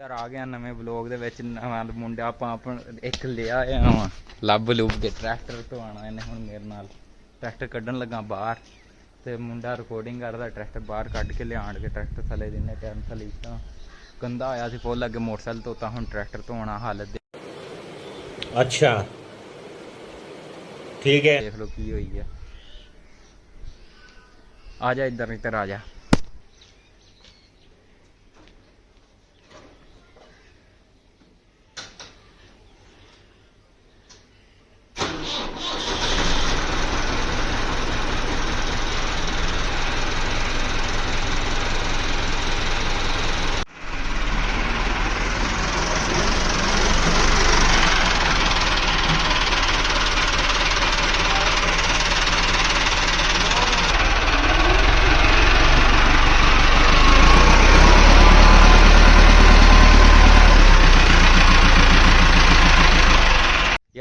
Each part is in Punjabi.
यार आ गया नਵੇਂ ਵਲੌਗ ਦੇ ਵਿੱਚ ਨਵਾਂ ਮੁੰਡਾ ਆਪਾਂ ਇੱਕ ਲਿਆ ਆ ਲੱਭ ਲੁੱਭ ਕੇ ਟਰੈਕਟਰ ਤੋਂ ਆਣਾ ਇਹਨੇ ਹੁਣ ਮੇਰੇ ਨਾਲ ਟਰੈਕਟਰ ਕੱਢਣ ਲੱਗਾ ਬਾਹਰ ਤੇ ਮੁੰਡਾ ਰਿਕਾਰਡਿੰਗ ਕਰਦਾ ਟਰੈਕਟਰ ਬਾਹਰ ਕੱਢ ਕੇ ਲਿਆਣ ਕੇ ਟਰੈਕਟਰ ਥੱਲੇ ਦਿੰਨੇ ਟਾਈਮ ਥੱਲੇ ਤਾਂ ਗੰਦਾ ਆਇਆ ਸੀ ਫੁੱਲ ਅੱਗੇ ਮੋਟਰਸਾਈਕਲ ਤੋਂ ਤਾਂ ਹੁਣ ਟਰੈਕਟਰ ਧੋਣਾ ਹਾਲਤ ਦੇ अच्छा ठीक है ਦੇਖ ਲਓ ਕੀ ਹੋਈ ਹੈ ਆ ਜਾ ਇੱਧਰ ਆ ਜਾ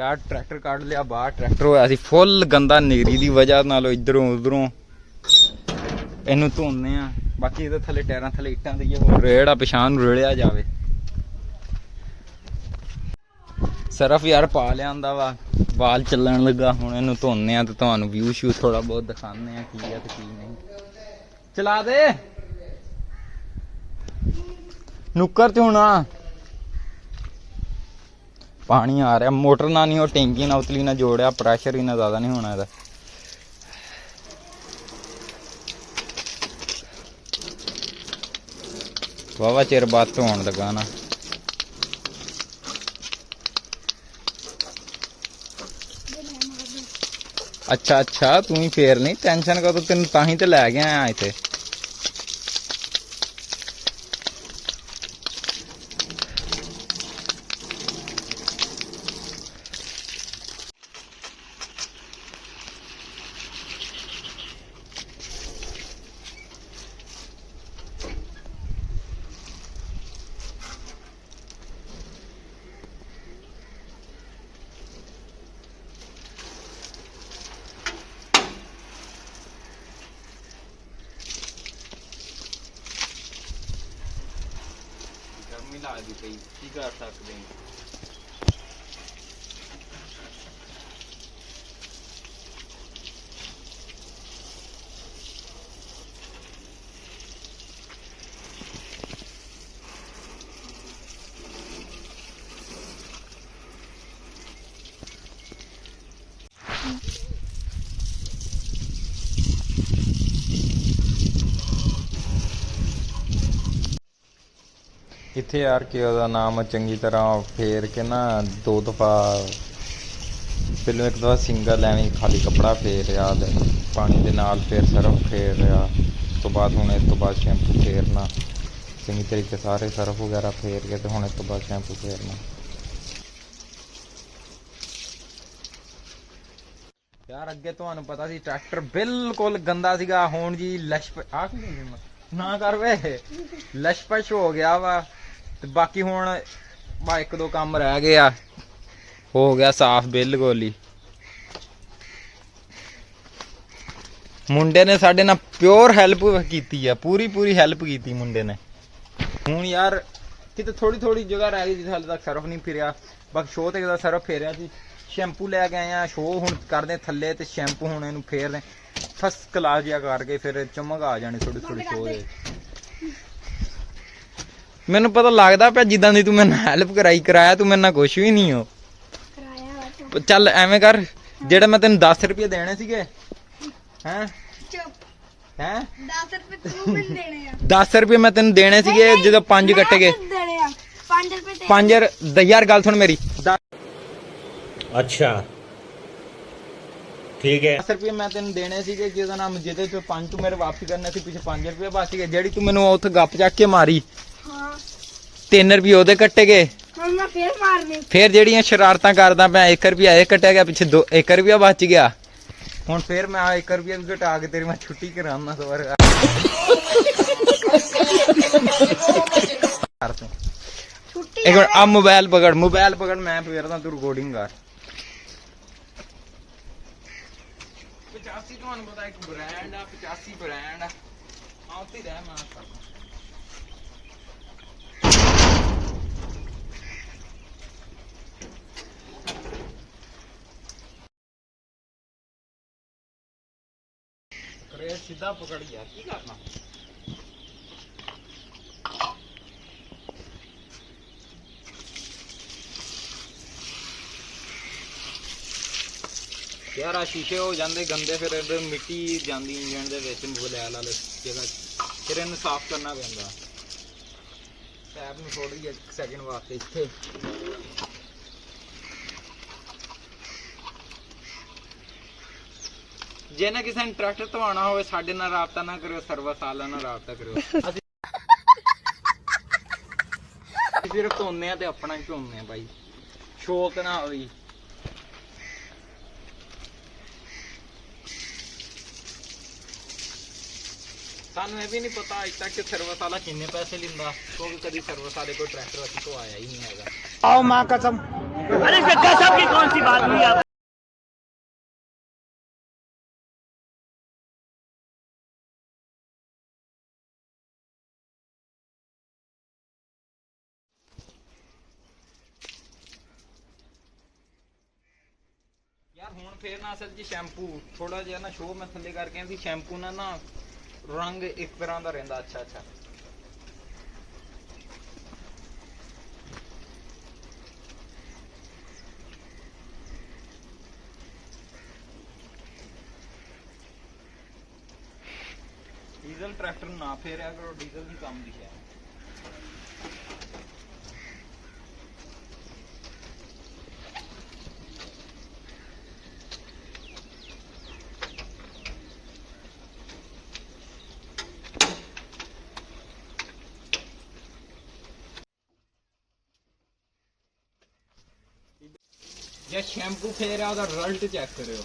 यार ट्रैक्टर काट लिया बाहर ट्रैक्टर होया सी फुल गंदा नीरी दी वजह नाल इधरों उधरों इनू धोने आ बाकी इहदे थले टायरां थले इट्टां दईए होर रेड़ा पिछां नूं रेड़िया जावे सरफ यार पा लिआंदा वा वाल चलन लगा हुण इनू धोने आ ते तुहानूं व्यू शू थोड़ा बहुत दिखाने आ की है ते की नहीं चला दे नुक्कर च होना पानी आ रहा मोटर ना नहीं और टैंकी ना उतली ना जोड़िया प्रेशर ही ना ज़्यादा नहीं होना है वावा चिर बाद तो होने लगा ना अच्छा तू ही फेर नहीं टेंशन का तो तेन ताही तो लै गया इतने ਲੱਗਦੀ ਪਈ ਕੀ ਕਰ ਸਕਦੇ ਹਾਂ इत्थे यार कि ਉਹਦਾ ਨਾਮ ਚੰਗੀ ਤਰ੍ਹਾਂ ਫੇਰ ਕੇ ਨਾ ਦੋ ਦਫਾ ਪਹਿਲਾਂ ਇੱਕ ਦਫਾ ਸਿੰਗਲ ਐਵੇਂ ਖਾਲੀ ਕੱਪੜਾ ਫੇਰਿਆ ਪਾਣੀ ਦੇ ਨਾਲ ਫਿਰ ਸਰਫ ਫੇਰਿਆ ਉਸ ਤੋਂ ਬਾਅਦ ਹੁਣ ਇਸ ਤੋਂ ਬਾਅਦ ਸ਼ੈਂਪੂ ਫੇਰਨਾ ਚੰਗੀ ਤਰੀਕੇ ਸਾਰੇ ਸਰਫ ਵਗੈਰਾ ਫੇਰ ਕੇ ਤੇ ਹੁਣ ਇਸ ਤੋਂ ਬਾਅਦ ਸ਼ੈਂਪੂ ਫੇਰਨਾ ਯਾਰ ਅੱਗੇ ਤੁਹਾਨੂੰ ਪਤਾ ਸੀ ਟਰੈਕਟਰ ਬਿਲਕੁਲ ਗੰਦਾ ਸੀਗਾ ਹੁਣ ਜੀ ਲਸ਼ ਆ ਕੀ ਨਾ ਕਰ ਵੇ ਲਸ਼ਪਸ਼ ਹੋ ਗਿਆ ਵਾ ਤੇ ਬਾਕੀ ਹੁਣ ਬਾ ਇੱਕ ਦੋ ਕੰਮ ਰਹਿ ਗਏ ਆ ਹੋ ਗਿਆ ਸਾਫ਼ ਬਿਲਕੁਲ ਹੀ ਮੁੰਡੇ ਨੇ ਸਾਡੇ ਨਾਲ ਪਿਓਰ ਹੈਲਪ ਕੀਤੀ ਆ ਪੂਰੀ ਹੈਲਪ ਕੀਤੀ ਮੁੰਡੇ ਨੇ ਹੁਣ ਯਾਰ ਕਿਤੇ ਥੋੜੀ ਜਗ੍ਹਾ ਰਹਿ ਗਈ ਜਿੱਥੇ ਹਾਲੇ ਤੱਕ ਸਰਫ ਨਹੀਂ ਫਿਰਿਆ ਬਾਕੀ ਸ਼ੋਅ ਤੇ ਦਾ ਸਰਫ ਫੇਰਿਆ ਸੀ ਸ਼ੈਂਪੂ ਲੈ ਕੇ ਆਏ ਆ ਸ਼ੋਅ ਹੁਣ ਕਰਦੇ ਥੱਲੇ ਤੇ ਸ਼ੈਂਪੂ ਹੁਣ ਇਹਨੂੰ ਫੇਰਦੇ ਫਸਟ ਕਲਾਸ ਜਿਹਾ ਕਰਕੇ ਫਿਰ ਚਮਕ ਆ ਜਾਣੀ ਥੋੜੀ ਸ਼ੋਅ ਦੇ ਮੈਨੂੰ ਪਤਾ ਲੱਗਦਾ ਪਿਆ ਜਿੱਦਾਂ ਦੀ ਤੂੰ ਮੈਨੂੰ ਹੈਲਪ ਕਰਾਇਆ ਤੂੰ ਮੇਰੇ ਨਾਲ ਕੁਛ ਵੀ ਨਹੀਂ ਹੋ ਚੱਲ ਐਵੇਂ ਕਰ ਜਿਹੜਾ ਮੈਂ ਤੈਨੂੰ 10 ਰੁਪਏ ਦੇਣੇ ਸੀਗੇ ਹੈਂ 10 ਰੁਪਏ ਤੂੰ ਮੈਨੂੰ ਦੇਣੇ ਆ 10 ਰੁਪਏ ਮੈਂ ਤੈਨੂੰ ਦੇਣੇ ਸੀਗੇ ਜਦੋਂ 5 ਕੱਟੇ ਗਏ 5 ਰੁਪਏ 5 ਯਾਰ ਗੱਲ ਸੁਣ ਮੇਰੀ अच्छा ठीक है 10 ਰੁਪਏ ਮੈਂ ਤੈਨੂੰ ਦੇਣੇ ਸੀਗੇ ਜਿਹਦਾ ਨਾਮ ਜਿਹਦੇ ਚ 5 ਤੂੰ ਮੇਰੇ ਵਾਪਸ ਕਰਨੇ ਸੀ ਪਿੱਛੇ 5 ਰੁਪਏ ਬਚ ਗਏ ਜਿਹੜੀ ਤੂੰ ਮੈਨੂੰ ਉੱਥੇ ਗੱਪ ਚੱਕ ਕੇ ਮਾਰੀ ਹਾਂ 3 ਰੁਪਏ ਉਹਦੇ ਕੱਟੇ ਗਏ ਹੁਣ ਮੈਂ ਫੇਰ ਮਾਰਨੇ ਫੇਰ ਜਿਹੜੀਆਂ ਸ਼ਰਾਰਤਾਂ ਕਰਦਾ ਪਿਆ 1 ਰੁਪਿਆ ਇਹ ਕੱਟਿਆ ਗਿਆ ਪਿੱਛੇ 1 ਰੁਪਿਆ ਬਚ ਗਿਆ ਹੁਣ ਫੇਰ ਮੈਂ 1 ਰੁਪਿਆ ਵੀ ਘਟਾ ਕੇ ਤੇਰੀ ਮੈਂ ਛੁੱਟੀ ਕਰਾਉਣਾ ਸਵਾਰ ਛੁੱਟੀ ਇੱਕ ਮਿੰਟ ਆ ਮੋਬਾਈਲ ਪਕੜ ਮੈਂ ਫੇਰਦਾ ਤੂੰ ਰਿਕਾਰਡਿੰਗ ਕਰ 85 ਤੁਹਾਨੂੰ ਪਤਾ ਇੱਕ ਬ੍ਰਾਂਡ ਆ 85 ਬ੍ਰਾਂਡ ਆ ਆਉਂਦੀ ਰਹਿ ਮੈਂ ਅਰੇ ਸਿੱਧਾ ਪਕੜ ਯਾਰ, ਕੀ ਕਰਨਾ। ਯਾਰ ਆ ਸ਼ੀਸ਼ੇ ਹੋ ਜਾਂਦੇ ਗੰਦੇ, ਫਿਰ ਇਹਦੇ ਮਿੱਟੀ ਜਾਂਦੀ ਇੰਜਣ ਦੇ ਵਿੱਚ ਬਲੈਲ ਵਾਲੇ ਜਗ੍ਹਾ, ਫਿਰ ਇਹਨੂੰ ਸਾਫ਼ ਕਰਨਾ ਪੈਂਦਾ। ਟੈਬ ਨੂੰ ਥੋੜੀ ਜਿਹੀ 1 ਸੈਕਿੰਡ ਵਾਸਤੇ ਇੱਥੇ ਜੇ ਨਾ ਕਿਸੇ ਨੇ ਟਰੈਕਟਰ ਧਵਾਉਣਾ ਹੋਵੇ ਸਾਡੇ ਨਾਲ ਰਾਬਤਾ ਨਾ ਕਰਿਓ, ਸਰਵਿਸ ਵਾਲਿਆਂ ਨਾਲ ਰਾਬਤਾ ਕਰਿਓ। ਅਸੀਂ ਸਿਰਫ ਧੋਨੇ ਆ ਤੇ ਆਪਣਾ ਹੀ ਧੋਨੇ ਆ ਬਾਈ, ਸ਼ੌਕ ਨਾ ਹੋਈ। ਸਾਨੂੰ ਇਹ ਵੀ ਨਹੀਂ ਪਤਾ ਅਜੇ ਤੱਕ ਕਿ ਸਰਵਿਸ ਵਾਲਾ ਕਿੰਨੇ ਪੈਸੇ ਲੈਂਦਾ, ਕਿਉਂਕਿ ਕਦੀ ਸਰਵਿਸ ਵਾਲੇ ਕੋਈ ਟਰੈਕਟਰ ਅਸੀਂ ਤੋਂ ਆਇਆ ਹੀ ਨਹੀਂ ਹੈਗਾ। आओ माँ कसम, अरे कसम की कौन सी बात हुई आप। ਯਾਰ ਹੁਣ ਫੇਰ ਨਾ ਅਸਲ ਜੀ ਸ਼ੈਂਪੂ ਥੋੜਾ ਜਿਹਾ ਨਾ ਸ਼ੋਅ ਮੈਂ ਥੱਲੇ ਕਰਕੇ ਆਂਦੀ, ਸ਼ੈਂਪੂ ਨਾਲ ਨਾ ਰੰਗ ਇੱਕ ਤਰ੍ਹਾਂ ਦਾ ਰਹਿੰਦਾ। ਅੱਛਾ ਅੱਛਾ ਡੀਜ਼ਲ ਟਰੈਕਟਰ ਨੂੰ ਨਾ ਫੇਰਿਆ ਕਰੋ, ਡੀਜ਼ਲ ਵੀ ਕੰਮ ਦੀ ਹੈ। ਜੇ ਸ਼ੈਂਪੂ ਫੇਰਿਆ ਉਹਦਾ ਰਿਜ਼ਲਟ ਚੈੱਕ ਕਰਿਓ।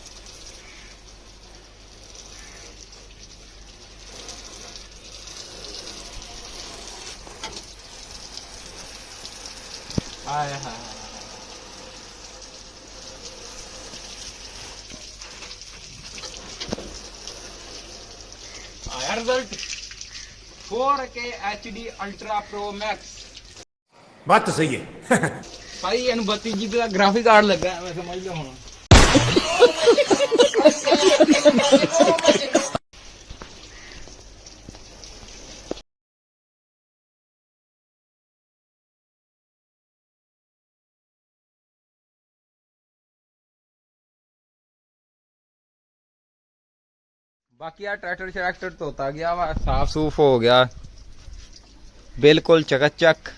ਆਏ ਹਾਏ ਆਇਆ result 4K HD ultra pro max. बात तो सही है। ਭਾਈ ਇਹਨੂੰ 32 GB ਦਾ ਗ੍ਰਾਫਿਕ ਕਾਰਡ ਲੱਗਾ, ਮੈਂ ਸਮਝ ਲਿਆ ਹੁਣ। ਬਾਕੀ ਆ ਟਰੈਕਟਰ ਧੋਤਾ ਗਿਆ ਵਾ, ਸਾਫ ਸੂਫ ਹੋ ਗਿਆ ਬਿਲਕੁਲ ਚਕਾਚਕ।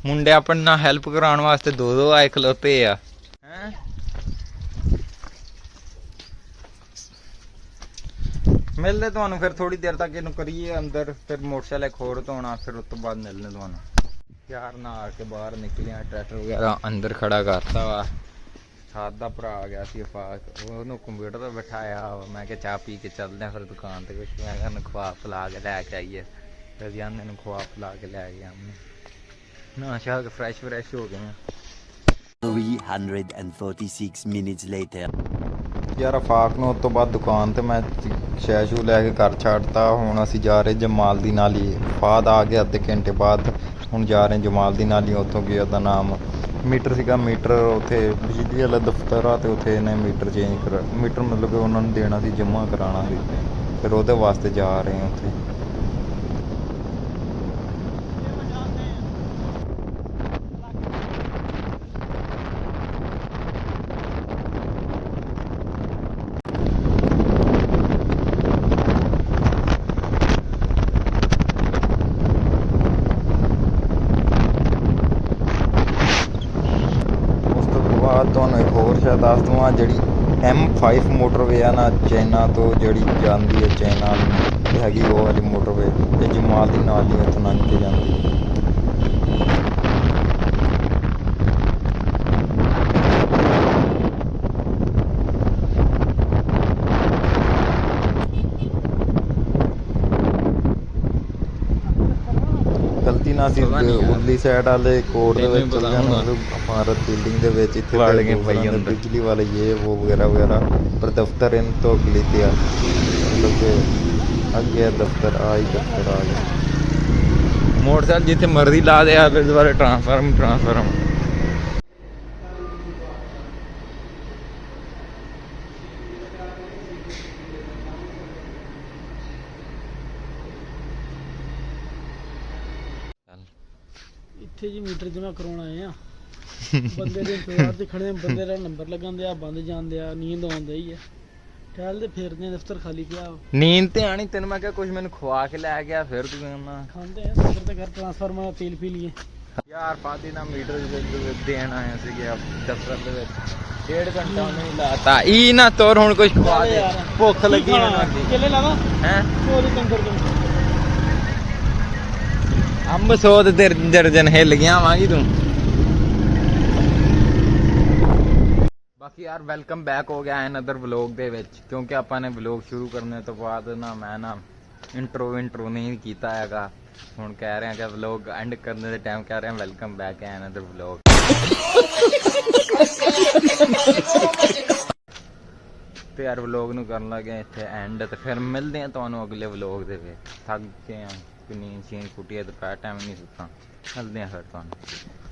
ਮੁੰਡੇ ਆਪਣੇ ਨਾਲ ਹੈਲਪ ਕਰਾਉਣ ਵਾਸਤੇ ਦੋ ਆਏ ਖਲੋਤੇ ਆ ਹੈਂ। ਮਿਲਦੇ ਤੁਹਾਨੂੰ ਫਿਰ ਥੋੜੀ ਦੇਰ ਤੱਕ, ਇਹਨੂੰ ਕਰੀਏ ਅੰਦਰ, ਫਿਰ ਮੋਟਰਸਾਈਕਲ ਇੱਕ ਹੋਰ ਧੋਣਾ, ਫਿਰ ਉਸ ਤੋਂ ਬਾਅਦ ਮਿਲਣੇ ਤੁਹਾਨੂੰ। ਯਾਰ ਨਹਾ ਕੇ ਬਾਹਰ ਨਿਕਲਿਆ, ਟਰੈਕਟਰ ਵਗੈਰਾ ਅੰਦਰ ਖੜਾ ਕਰਤਾ ਵਾ। ਸਾਥ ਦਾ ਭਰਾ ਆ ਗਿਆ ਸੀ ਫਾਕ, ਉਹਨੂੰ ਕੰਪਿਊਟਰ ਤੇ ਬਿਠਾਇਆ। ਮੈਂ ਕਿਹਾ ਚਾਹ ਪੀ ਕੇ ਚੱਲਦੇ ਆ ਫਿਰ ਦੁਕਾਨ ਤੇ ਕੁਛ, ਮੈਂ ਕਿਹਾ ਉਹਨੂੰ ਖਵਾ ਪਿਲਾ ਕੇ ਲੈ ਕੇ ਆਈਏ। ਫਿਰ ਜਾਂਦੇ ਨੂੰ ਖਵਾ ਪਿਲਾ ਕੇ ਲੈ ਗਿਆ ਨਾ ਸ਼ਾਹ ਫਰੈਸ਼ ਹੋ ਗਏ ਆ। 346 minutes later. ਯਾਰ ਅਫਾਕ ਨੂੰ ਉਸ ਤੋਂ ਬਾਅਦ ਦੁਕਾਨ ਤੇ ਮੈਂ ਸ਼ੈਸ਼ੂ ਲੈ ਕੇ ਘਰ ਛੱਡਤਾ। ਹੁਣ ਅਸੀਂ ਜਾ ਰਹੇ ਜਮਾਲ ਦੀ ਨਾਲੀ। ਫਾਦ ਆ ਗਿਆ ਅੱਧੇ ਘੰਟੇ ਬਾਅਦ, ਹੁਣ ਜਾ ਰਹੇ ਜਮਾਲ ਦੀ ਨਾਲੀ। ਉੱਥੋਂ ਕੀ ਉਹਦਾ ਨਾਮ ਮੀਟਰ ਸੀਗਾ, ਮੀਟਰ ਉੱਥੇ ਬਿਜਲੀ ਵਾਲਾ ਦਫ਼ਤਰ ਆ, ਤੇ ਉੱਥੇ ਇਹਨੇ ਮੀਟਰ ਚੇਂਜ ਕਰਾ, ਮੀਟਰ ਮਤਲਬ ਕਿ ਉਹਨਾਂ ਨੂੰ ਦੇਣਾ ਸੀ, ਜਮ੍ਹਾਂ ਕਰਾਉਣਾ ਸੀ, ਫਿਰ ਉਹਦੇ ਵਾਸਤੇ ਜਾ ਰਹੇ ਹਾਂ ਉੱਥੇ। ਤੁਹਾਨੂੰ ਇੱਕ ਹੋਰ ਸ਼ਾਇਦ ਦੱਸ ਦਵਾਂ, ਜਿਹੜੀ M5 ਮੋਟਰਵੇ ਆ ਨਾ ਚਾਈਨਾ ਤੋਂ, ਜਿਹੜੀ ਜਾਂਦੀ ਹੈ ਚਾਈਨਾ ਨੂੰ, ਹੈਗੀ ਉਹ ਵਾਲੀ ਮੋਟਰਵੇ, ਤੇ ਜਮਾਲ ਦੀ ਨਾਲ ਹੀ ਇੱਥੋਂ ਲੰਘ ਕੇ ਜਾਂਦੀ ਹੈ। ਗਲਤੀ ਨਾਲ ਅਸੀਂ ਉਰਲੀ ਸਾਈਡ ਵਾਲੇ ਕੋਡ ਦੇ ਵਿੱਚ ਚਲ ਗਏ, ਇਮਾਰਤ ਬਿਲਡਿੰਗ ਦੇ ਵਿੱਚ। ਇੱਥੇ ਬਿਜਲੀ ਵਾਲੇ ਇਹ वो वगैरह वगैरह, पर दफ्तर इन तो अगली दिया, मतलब कि ਅੱਗੇ ਦਫ਼ਤਰ ਆ ਹੀ ਦਫ਼ਤਰ ਆ ਗਿਆ। ਮੋਟਰਸਾਈਕਲ ਜਿੱਥੇ ਮਰਜ਼ੀ ਲਾ ਦੇ ਆ, ਫਿਰ ਦੁਬਾਰਾ ਟ੍ਰਾਂਸਫਾਰਮ। ਇੱਥੇ ਜੀ ਮੀਟਰ ਜਮਾ ਕਰਾਉਣ ਆਏ ਆ ਬੰਦੇ ਦੇ ਇੰਤਜ਼ਾਰ ਤੇ ਖੜੇ ਆ, ਬੰਦੇ ਦਾ ਨੰਬਰ ਲੱਗਣ ਦਿਆ, ਬੰਦ ਜਾਂਦੇ ਆ, ਨੀਂਦ ਆਉਂਦੀ ਹੀ ਆ, ਟਹਿਲਦੇ ਫਿਰਦੇ ਆ, ਦਫ਼ਤਰ ਖਾਲੀ ਪਿਆ ਵਾ। ਨੀਂਦ ਤੇ ਆਣੀ ਤੈਨੂੰ ਮੈਂ ਕਿਹਾ ਕੁਝ ਮੈਨੂੰ ਖਵਾ ਕੇ ਲੈ ਗਿਆ ਫਿਰ ਤੂੰ ਕਹਿੰਦਾ ਖਾਂਦੇ ਆ ਦਫ਼ਤਰ ਤੇ ਘਰ ਟ੍ਰਾਂਸਫਾਰਮਰ ਦਾ ਤੇਲ ਪੀ ਲਈਏ। ਯਾਰ ਪਾਦੀ ਦਾ ਮੀਟਰ ਦੇਣ ਆਇਆ ਸੀਗੇ ਦਫ਼ਤਰ ਦੇ ਵਿੱਚ 1.5 ਘੰਟਾ ਉਹਨੇ ਹੀ ਲਾਤਾ ਇਹ ਨਾ ਤੋਰ ਹੁਣ ਕੁਝ ਖਵਾ ਦੇ ਭੁੱਖ ਲੱਗੀ ਮੈਨੂੰ ਅੱਗੇ ਕੇਲੇ ਲਾਵਾ ਹੈ ਉਹਦੇ ਕੰਕਰ ਦੇ ਅੰਬ ਸੋਦ ਦਰਜਨ ਹਿੱਲ ਗਿਆ ਆਵਾਂਗੀ ਤੂੰ। ਬਾਕੀ ਯਾਰ ਵੈਲਕਮ ਬੈਕ ਹੋ ਗਿਆ ਅਨਦਰ ਵਲੌਗ ਦੇ ਵਿੱਚ ਕਿਉਂਕਿ ਆਪਾਂ ਨੇ ਵਲੌਗ ਸ਼ੁਰੂ ਕਰਨੇ ਤੋਂ ਬਾਅਦ ਨਾ ਮੈਂ ਨਾ ਇੰਟਰੋ ਨਹੀਂ ਕੀਤਾ ਹੈਗਾ। ਹੁਣ ਕਹਿ ਰਹੇ ਹਾਂ ਕਿ ਵਲੌਗ ਐਂਡ ਕਰਨ ਦੇ ਟਾਈਮ ਕਹਿ ਰਹੇ ਹਾਂ ਵੈਲਕਮ ਬੈਕ ਹੈ ਅਨਦਰ ਵਲੌਗ। ਤੇ ਯਾਰ ਵਲੌਗ ਨੂੰ ਕਰਨ ਲੱਗੇ ਇੱਥੇ ਐਂਡ ਤੇ ਫਿਰ ਮਿਲਦੇ ਆ ਤੁਹਾਨੂੰ ਅਗਲੇ ਵਲੌਗ ਦੇ ਵਿੱਚ। ਥੱਕ ਗਏ ਆ ਕਿੰਨੀ ਸੀਨ ਕੁੱਟੀ ਹੈ ਦੁਪਹਿਰ ਟਾਈਮ ਨਹੀਂ ਸੁੱਤਾ। ਮਿਲਦੇ ਆ ਫਿਰ ਤੁਹਾਨੂੰ।